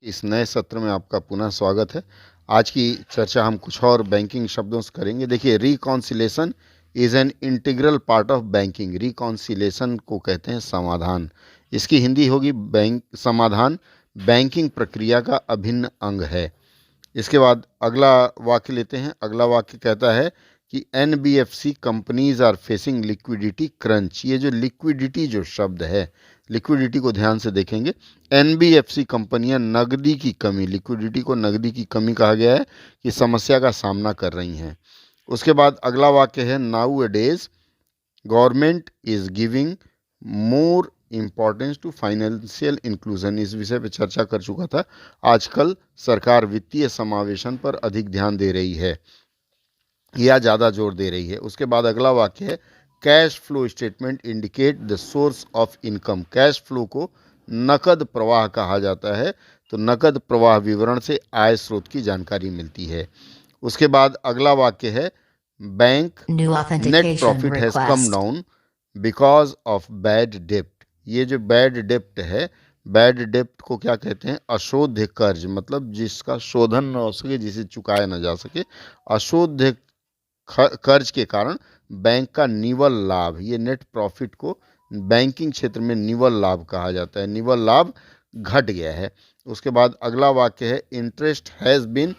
इस नए सत्र में आपका पुनः स्वागत है। आज की चर्चा हम कुछ और बैंकिंग शब्दों से करेंगे। देखिए, reconciliation is an integral part of banking. Reconciliation को कहते हैं समाधान। इसकी हिंदी होगी बैंक समाधान बैंकिंग प्रक्रिया का अभिन्न अंग है। इसके बाद अगला वाक्य लेते हैं। अगला वाक्य कहता है कि NBFC companies are facing liquidity crunch. ये जो लिक्विडिटी जो शब्द है, लिक्विडिटी को ध्यान से देखेंगे। एनबीएफसी कंपनियां नकदी की कमी, लिक्विडिटी को नकदी की कमी कहा गया है, कि समस्या का सामना कर रही हैं। उसके बाद अगला वाक्य है nowadays government is giving more importance to financial inclusion. इस विषय पर चर्चा कर चुका था। आजकल सरकार वित्तीय समावेशन पर अधिक ध्यान दे रही है या ज़्यादा जोर दे रही है। उसके बाद अगला वाक्य है cash flow statement indicate the source of income. Cash flow को नकद प्रवाह कहा जाता है, तो नकद प्रवाह विवरण से आय स्रोत की जानकारी मिलती है। उसके बाद अगला वाक्य है bank net profit has come down because of bad डेप्ट। ये जो बैड डेप्ट है, बैड डेप्ट को क्या कहते हैं? अशोध्य कर्ज, मतलब जिसका शोधन न हो सके, जिसे चुकाया न जा सके। अशोध्य कर्ज के कारण बैंक का निवल लाभ, ये नेट प्रॉफिट को बैंकिंग क्षेत्र में निवल लाभ कहा जाता है, निवल लाभ घट गया है। उसके बाद अगला वाक्य है interest has been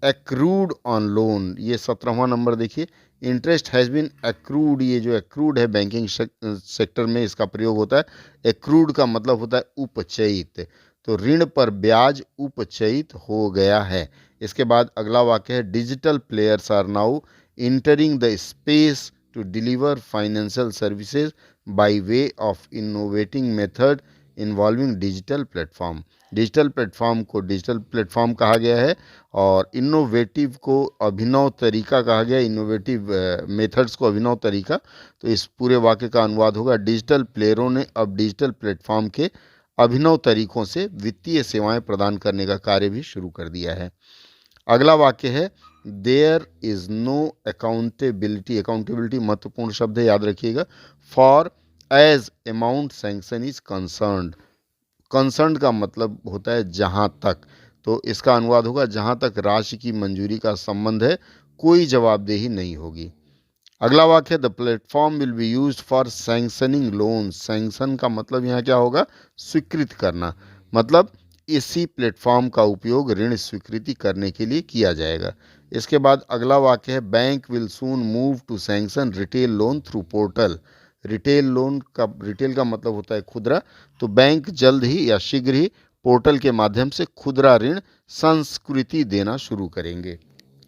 accrued on loan. ये 17वां नंबर देखिए, इंटरेस्ट हैज़ बीन एक्रूड। ये जो एक्रूड है बैंकिंग सेक्टर में इसका प्रयोग होता है। एक्रूड का मतलब होता है उपचयित, तो ऋण पर ब्याज उपचयित हो गया है। इसके बाद अगला वाक्य है digital players are now entering the space to deliver financial services by way of innovating method involving digital platform। Digital platform को डिजिटल प्लेटफॉर्म कहा गया है और इनोवेटिव को अभिनव तरीका कहा गया है, इनोवेटिव मेथड्स को अभिनव तरीका। तो इस पूरे वाक्य का अनुवाद होगा डिजिटल प्लेयरों ने अब डिजिटल प्लेटफॉर्म के अभिनव तरीकों से वित्तीय सेवाएं प्रदान करने का कार्य भी शुरू कर दिया है। अगला वाक्य है there is no accountability. Accountability महत्वपूर्ण शब्द है, याद रखिएगा। For as amount sanction is concerned. Concerned का मतलब होता है जहां तक, तो इसका अनुवाद होगा जहां तक राशि की मंजूरी का संबंध है कोई जवाबदेही नहीं होगी। अगला वाक्य the platform will be used for sanctioning loan. Sanction का मतलब यहाँ क्या होगा? स्वीकृत करना, मतलब इसी प्लेटफॉर्म का उपयोग ऋण स्वीकृति करने के लिए किया जाएगा। इसके बाद अगला वाक्य है bank will soon move to sanction retail loan through portal. Retail loan का, रिटेल का मतलब होता है खुदरा, तो बैंक जल्द ही या शीघ्र ही पोर्टल के माध्यम से खुदरा ऋण संस्कृति देना शुरू करेंगे।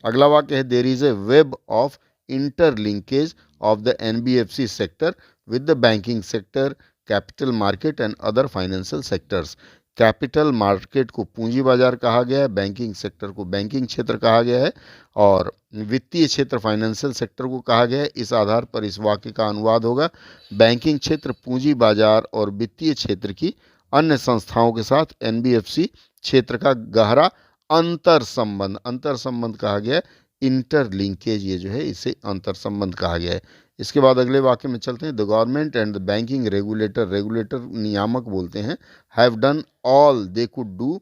अगला वाक्य है there is a web of interlinkage of the NBFC sector with the banking sector, capital market and other financial sectors. Capital market को पूंजी बाजार कहा गया है, बैंकिंग सेक्टर को बैंकिंग क्षेत्र कहा गया है और वित्तीय क्षेत्र फाइनेंशियल सेक्टर को कहा गया है। इस आधार पर इस वाक्य का अनुवाद होगा बैंकिंग क्षेत्र पूंजी बाजार और वित्तीय क्षेत्र की अन्य संस्थाओं के साथ एनबीएफसी क्षेत्र का गहरा अंतर संबंध, अंतर संबंध कहा गया है। इंटरलिंकेज ये जो है इसे अंतर संबंध कहा गया है। इसके बाद अगले वाक्य में चलते हैं the government and the banking regulator, regulator नियामक बोलते हैं, have done all they could do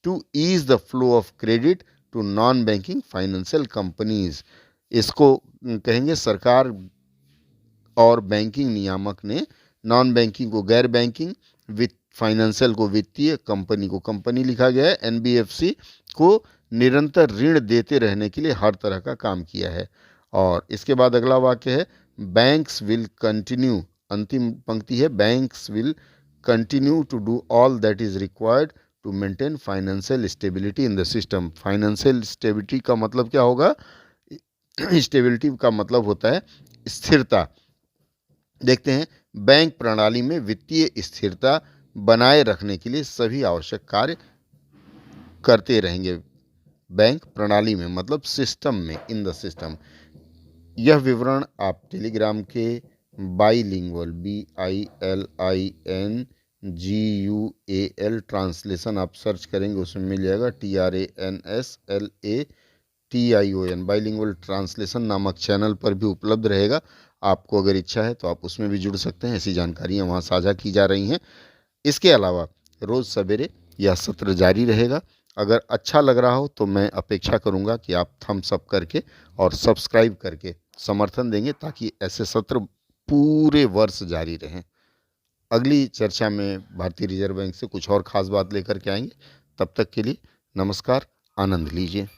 to ease the flow of credit to non banking financial companies. इसको कहेंगे सरकार और बैंकिंग नियामक ने नॉन बैंकिंग को गैर बैंकिंग, वित्त फाइनेंशियल को वित्तीय, कंपनी को कंपनी लिखा गया है, एनबीएफसी को निरंतर ऋण देते रहने के लिए हर तरह का काम किया है। और इसके बाद अगला वाक्य है बैंक्स विल कंटिन्यू, अंतिम पंक्ति है banks will continue to do all that is required to maintain financial stability in the system. Financial stability का मतलब क्या होगा? स्टेबिलिटी का मतलब होता है स्थिरता। देखते हैं बैंक प्रणाली में वित्तीय स्थिरता बनाए रखने के लिए सभी आवश्यक कार्य करते रहेंगे। बैंक प्रणाली में मतलब सिस्टम में, इन द सिस्टम। यह विवरण आप टेलीग्राम के बाईलिंगुअल BILINGUAL ट्रांसलेशन आप सर्च करेंगे, उसमें मिल जाएगा TRANSLATION। बाईलिंगुअल ट्रांसलेशन नामक चैनल पर भी उपलब्ध रहेगा। आपको अगर इच्छा है तो आप उसमें भी जुड़ सकते हैं, ऐसी जानकारियाँ वहाँ साझा की जा रही हैं। इसके अलावा रोज़ सवेरे यह सत्र जारी रहेगा। अगर अच्छा लग रहा हो तो मैं अपेक्षा करूंगा कि आप थम्स अप करके और सब्सक्राइब करके समर्थन देंगे, ताकि ऐसे सत्र पूरे वर्ष जारी रहें। अगली चर्चा में भारतीय रिजर्व बैंक से कुछ और ख़ास बात लेकर के आएंगे। तब तक के लिए नमस्कार, आनंद लीजिए।